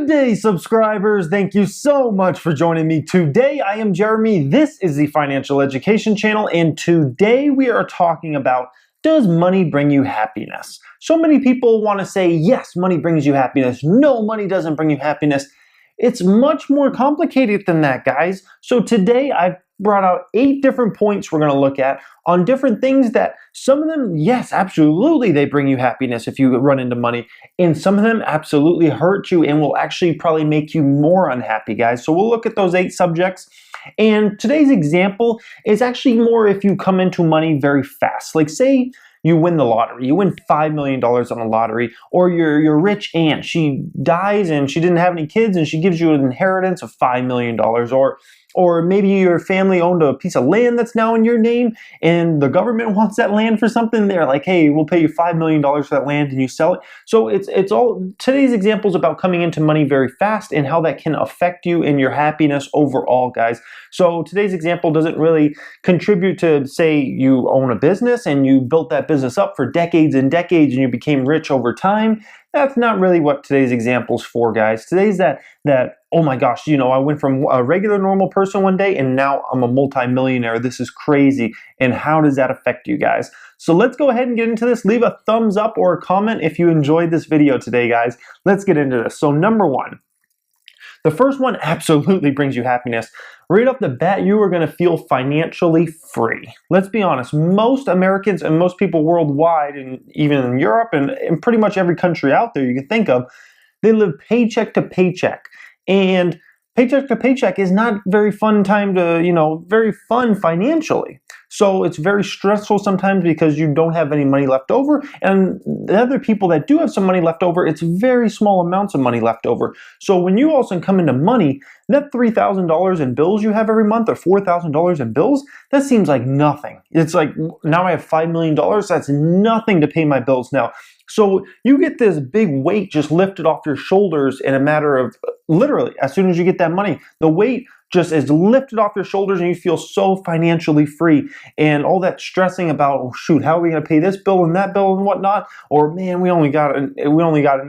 Good day, subscribers. Thank you so much for joining me today. I am Jeremy. This is the Financial Education Channel, and today we are talking about, does money bring you happiness? So many people want to say, yes, money brings you happiness. No, money doesn't bring you happiness. It's much more complicated than that, guys. So today I've brought out 8 different points we're going to look at on different things that some of them, yes, absolutely, they bring you happiness if you run into money. And some of them absolutely hurt you and will actually probably make you more unhappy, guys. So we'll look at those 8 subjects. And today's example is actually more if you come into money very fast. Like say you win the lottery, you win $5 million on the lottery, or your rich aunt, she dies and she didn't have any kids and she gives you an inheritance of $5 million, or maybe your family owned a piece of land that's now in your name and the government wants that land for something. They're like, hey, we'll pay you $5 million for that land, and you sell it. So it's all, today's example is about coming into money very fast and how that can affect you and your happiness overall, guys. So today's example doesn't really contribute to, say, you own a business and you built that business up for decades and decades and you became rich over time. That's not really what today's example's for, guys. Today's that oh my gosh, you know, I went from a regular normal person one day and now I'm a multi-millionaire. This is crazy. And how does that affect you guys? So let's go ahead and get into this. Leave a thumbs up or a comment if you enjoyed this video today, guys. Let's get into this. So number 1. The first one absolutely brings you happiness. Right off the bat, you are going to feel financially free. Let's be honest, most Americans and most people worldwide, and even in Europe and in pretty much every country out there you can think of, they live paycheck to paycheck. And paycheck to paycheck is not very fun time to, very fun financially. So it's very stressful sometimes because you don't have any money left over. And the other people that do have some money left over, it's very small amounts of money left over. So when you also come into money, that $3,000 in bills you have every month or $4,000 in bills, that seems like nothing. It's like, now I have $5 million, that's nothing to pay my bills now. So you get this big weight just lifted off your shoulders in a matter of, literally, as soon as you get that money, the weight just is lifted off your shoulders and you feel so financially free. And all that stressing about, oh shoot, how are we going to pay this bill and that bill and whatnot? Or man, we only got an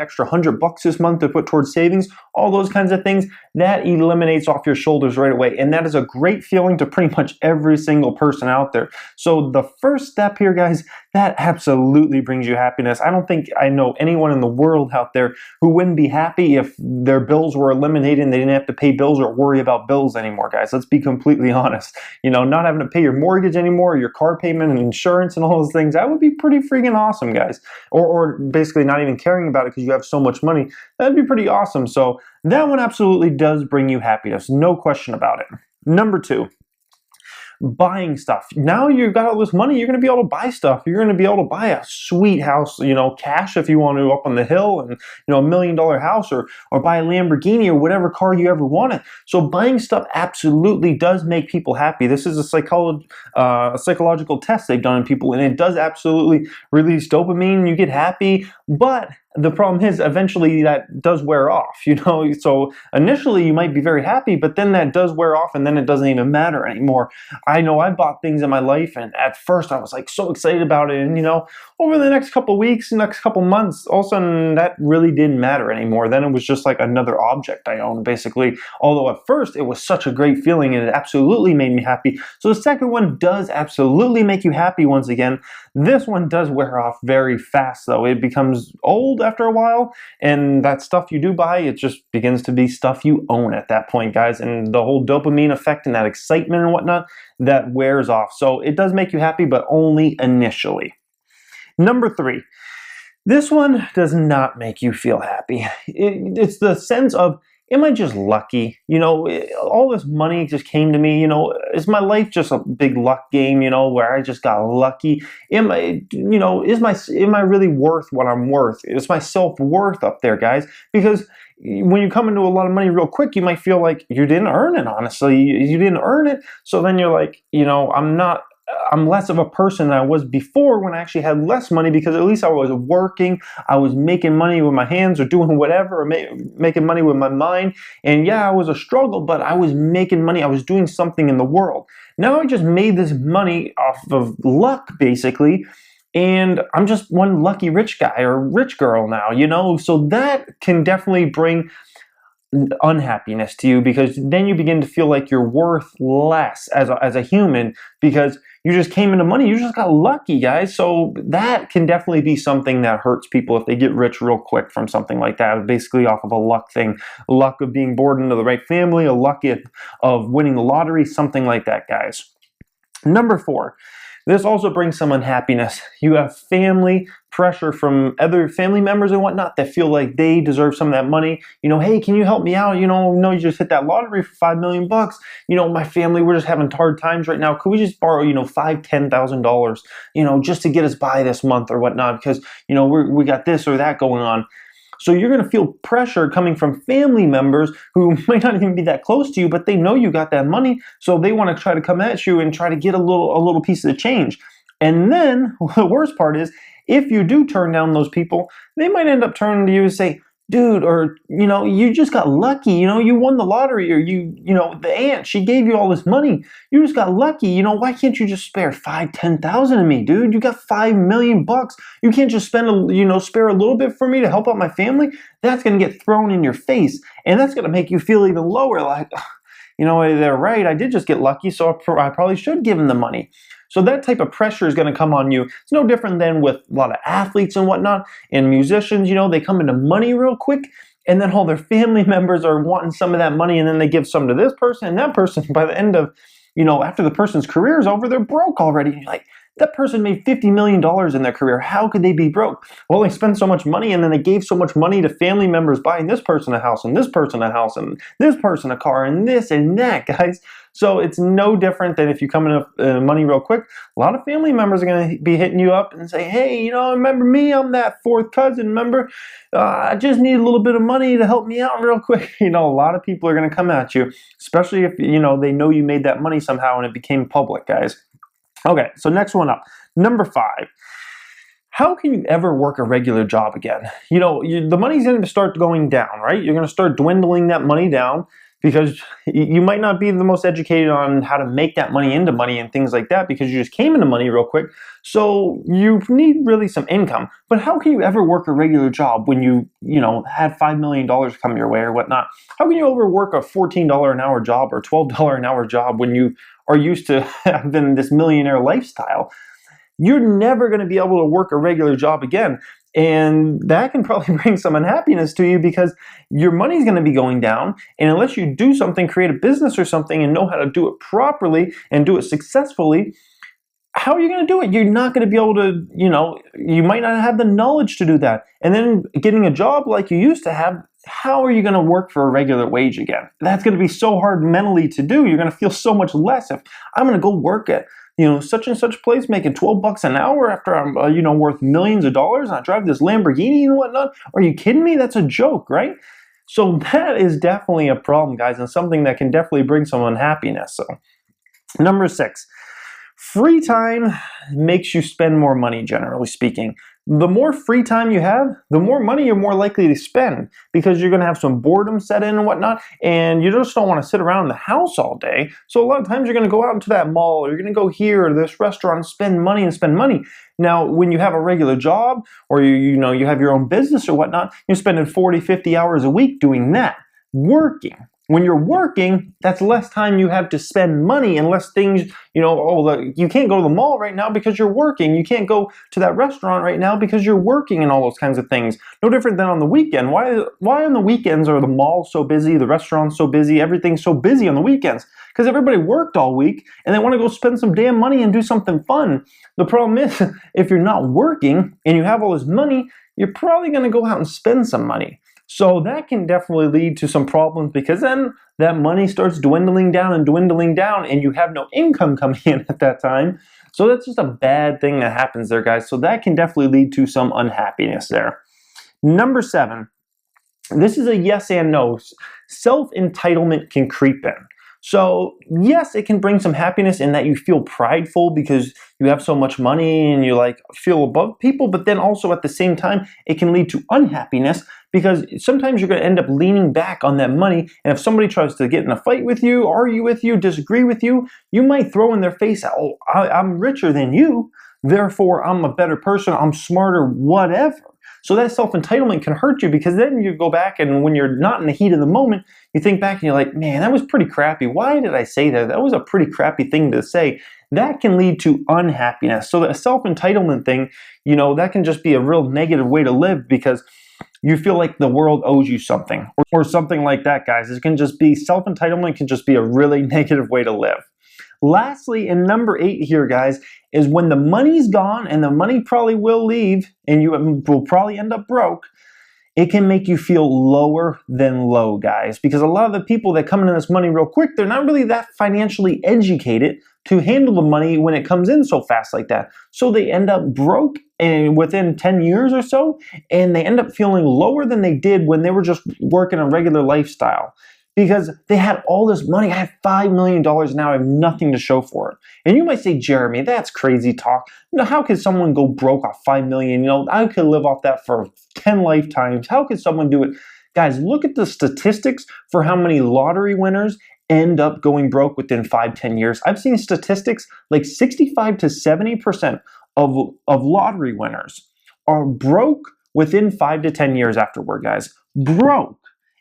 extra $100 this month to put towards savings. All those kinds of things, that eliminates off your shoulders right away. And that is a great feeling to pretty much every single person out there. So the first step here, guys, that absolutely brings you happiness. I don't think I know anyone in the world out there who wouldn't be happy if their bills were eliminated and they didn't have to pay bills or worry about bills anymore, guys. Let's be completely honest. Not having to pay your mortgage anymore, your car payment and insurance and all those things, that would be pretty freaking awesome, guys. Or basically not even caring about it because you have so much money. That'd be pretty awesome. So that one absolutely does bring you happiness. No question about it. Number 2. Buying stuff. Now you've got all this money, you're going to be able to buy stuff. You're going to be able to buy a sweet house, cash if you want to, up on the hill, and $1 million house, or buy a Lamborghini or whatever car you ever wanted. So buying stuff absolutely does make people happy. This is a psychological test they've done on people, and it does absolutely release dopamine. You get happy, but the problem is eventually that does wear off, so initially you might be very happy, but then that does wear off and then it doesn't even matter anymore. I know I bought things in my life and at first I was like so excited about it, and over the next couple weeks, next couple months, all of a sudden that really didn't matter anymore. Then it was just like another object I owned, basically. Although at first it was such a great feeling and it absolutely made me happy. So the second one does absolutely make you happy once again. This one does wear off very fast though. It becomes old after a while, and that stuff you do buy, it just begins to be stuff you own at that point, guys. And the whole dopamine effect and that excitement and whatnot, that wears off. So it does make you happy, but only initially. Number 3, this one does not make you feel happy. It's the sense of, am I just lucky? All this money just came to me. Is my life just a big luck game, where I just got lucky? Am I really worth what I'm worth? Is my self-worth up there, guys? Because when you come into a lot of money real quick, you might feel like you didn't earn it, honestly. You didn't earn it. So then you're like, I'm less of a person than I was before when I actually had less money, because at least I was working, I was making money with my hands or doing whatever, or making money with my mind. And yeah, it was a struggle, but I was making money. I was doing something in the world. Now I just made this money off of luck, basically. And I'm just one lucky rich guy or rich girl now, So that can definitely bring unhappiness to you, because then you begin to feel like you're worth less as a human, because you just came into money. You just got lucky, guys. So that can definitely be something that hurts people if they get rich real quick from something like that, basically off of a luck thing, luck of being born into the right family, a luck of winning the lottery, something like that, guys. Number 4, this also brings some unhappiness. You have family pressure from other family members and whatnot that feel like they deserve some of that money. Hey, can you help me out? No, you just hit that lottery for $5 million. My family, we're just having hard times right now. Could we just borrow, $5,000-$10,000, just to get us by this month or whatnot? Because, we got this or that going on. So you're going to feel pressure coming from family members who might not even be that close to you, but they know you got that money, so they want to try to come at you and try to get a little piece of the change. And then the worst part is, if you do turn down those people, they might end up turning to you and say, dude, or, you just got lucky, you won the lottery, or the aunt, she gave you all this money. You just got lucky. Why can't you just spare 5,000-10,000 of me, dude? You got $5 million. You can't just spare a little bit for me to help out my family? That's going to get thrown in your face. And that's going to make you feel even lower. Like, they're right. I did just get lucky, so I probably should give them the money. So that type of pressure is going to come on you. It's no different than with a lot of athletes and whatnot, and musicians. They come into money real quick, and then all their family members are wanting some of that money, and then they give some to this person and that person. By the end of, after the person's career is over, they're broke already. And you're like, that person made $50 million in their career. How could they be broke? Well, they spent so much money, and then they gave so much money to family members buying this person a house, and this person a house, and this person a car, and this and that, guys. So it's no different than if you come into money real quick. A lot of family members are going to be hitting you up and say, hey, remember me? I'm that fourth cousin. Remember? I just need a little bit of money to help me out real quick. A lot of people are going to come at you, especially if, they know you made that money somehow and it became public, guys. Okay, so next one up. Number 5. How can you ever work a regular job again? The money's going to start going down, right? You're going to start dwindling that money down, because you might not be the most educated on how to make that money into money and things like that, because you just came into money real quick. So you need really some income. But how can you ever work a regular job when you had $5 million come your way or whatnot? How can you ever work a $14 an hour job or $12 an hour job when you are used to having this millionaire lifestyle? You're never going to be able to work a regular job again. And that can probably bring some unhappiness to you, because your money's going to be going down. And unless you do something, create a business or something, and know how to do it properly and do it successfully, how are you going to do it? You're not going to be able to, you might not have the knowledge to do that. And then getting a job like you used to have, how are you going to work for a regular wage again? That's going to be so hard mentally to do. You're going to feel so much less if I'm going to go work at such and such place making $12 an hour after I'm, worth millions of dollars, and I drive this Lamborghini and whatnot. Are you kidding me? That's a joke, right? So that is definitely a problem, guys, and something that can definitely bring some unhappiness. So, number 6, free time makes you spend more money, generally speaking. The more free time you have, the more money you're more likely to spend, because you're going to have some boredom set in and whatnot, and you just don't want to sit around in the house all day. So a lot of times you're going to go out into that mall, or you're going to go here or this restaurant and spend money. Now, when you have a regular job, or you have your own business or whatnot, you're spending 40, 50 hours a week doing that, working. When you're working, that's less time you have to spend money, and less things, you can't go to the mall right now because you're working. You can't go to that restaurant right now because you're working, and all those kinds of things. No different than on the weekend. Why on the weekends are the malls so busy, the restaurants so busy, everything's so busy on the weekends? Because everybody worked all week, and they want to go spend some damn money and do something fun. The problem is, if you're not working and you have all this money, you're probably going to go out and spend some money. So that can definitely lead to some problems, because then that money starts dwindling down, and you have no income coming in at that time. So that's just a bad thing that happens there, guys. So that can definitely lead to some unhappiness there. Number 7, this is a yes and no. Self-entitlement can creep in. So yes, it can bring some happiness in that you feel prideful because you have so much money and you feel above people, but then also at the same time, it can lead to unhappiness, because sometimes you're going to end up leaning back on that money. And if somebody tries to get in a fight with you, argue with you, disagree with you, you might throw in their face, oh, I'm richer than you, therefore I'm a better person, I'm smarter, whatever. So that self-entitlement can hurt you, because then you go back and when you're not in the heat of the moment, you think back and you're like, man, that was pretty crappy. Why did I say that? That was a pretty crappy thing to say. That can lead to unhappiness. So the self-entitlement thing, that can just be a real negative way to live, because you feel like the world owes you something or something like that, guys. It can just be, self-entitlement can just be a really negative way to live. Lastly, and number 8 here, guys, is when the money's gone, and the money probably will leave, and you will probably end up broke, it can make you feel lower than low, guys, because a lot of the people that come into this money real quick, they're not really that financially educated to handle the money when it comes in so fast like that. So they end up broke and within 10 years or so, and they end up feeling lower than they did when they were just working a regular lifestyle. Because they had all this money. I have $5 million now, I have nothing to show for it. And you might say, Jeremy, that's crazy talk. How could someone go broke off $5 million? I could live off that for 10 lifetimes. How could someone do it? Guys, look at the statistics for how many lottery winners end up going broke within 5-10 years. I've seen statistics like 65 to 70% of lottery winners are broke within 5 to 10 years afterward, guys. Broke.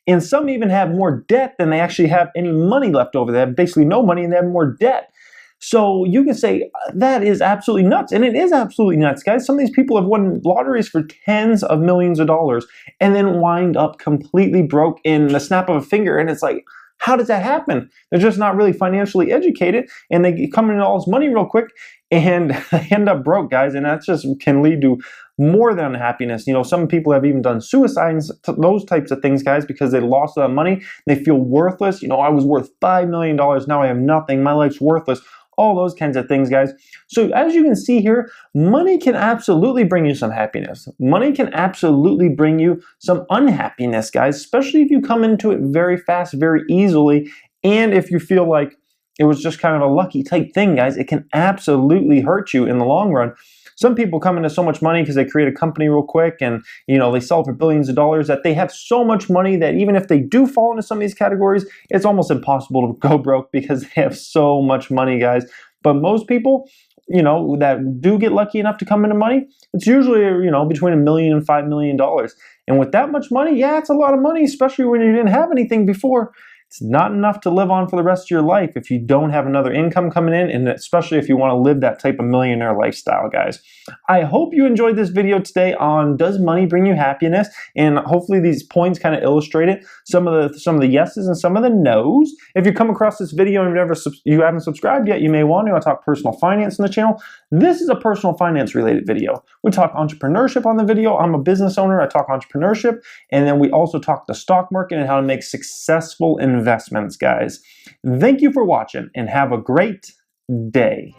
And some even have more debt than they actually have any money left over. They have basically no money and they have more debt. So you can say that is absolutely nuts. And it is absolutely nuts, guys. Some of these people have won lotteries for tens of millions of dollars and then wind up completely broke in the snap of a finger. And it's like, how does that happen? They're just not really financially educated, and they come into all this money real quick and they end up broke, guys. And that just can lead to more than unhappiness. Some people have even done suicides, those types of things, guys, because they lost that money. They feel worthless. I was worth $5 million. Now I have nothing. My life's worthless. All those kinds of things, guys. So as you can see here, money can absolutely bring you some happiness. Money can absolutely bring you some unhappiness, guys, especially if you come into it very fast, very easily. And if you feel like it was just kind of a lucky type thing, guys, it can absolutely hurt you in the long run. Some people come into so much money because they create a company real quick and, they sell for billions of dollars, that they have so much money that even if they do fall into some of these categories, it's almost impossible to go broke because they have so much money, guys. But most people, that do get lucky enough to come into money, it's usually, between $1 million and $5 million. And with that much money, yeah, it's a lot of money, especially when you didn't have anything before. It's not enough to live on for the rest of your life if you don't have another income coming in, and especially if you want to live that type of millionaire lifestyle, guys. I hope you enjoyed this video today on does money bring you happiness, and hopefully these points kind of illustrated some of the yeses and some of the nos. If you come across this video and you haven't subscribed yet, you may want to. I talk personal finance on the channel. This is a personal finance related video. We talk entrepreneurship on the video. I'm a business owner. I talk entrepreneurship, and then we also talk the stock market and how to make successful investments, guys. Thank you for watching and have a great day.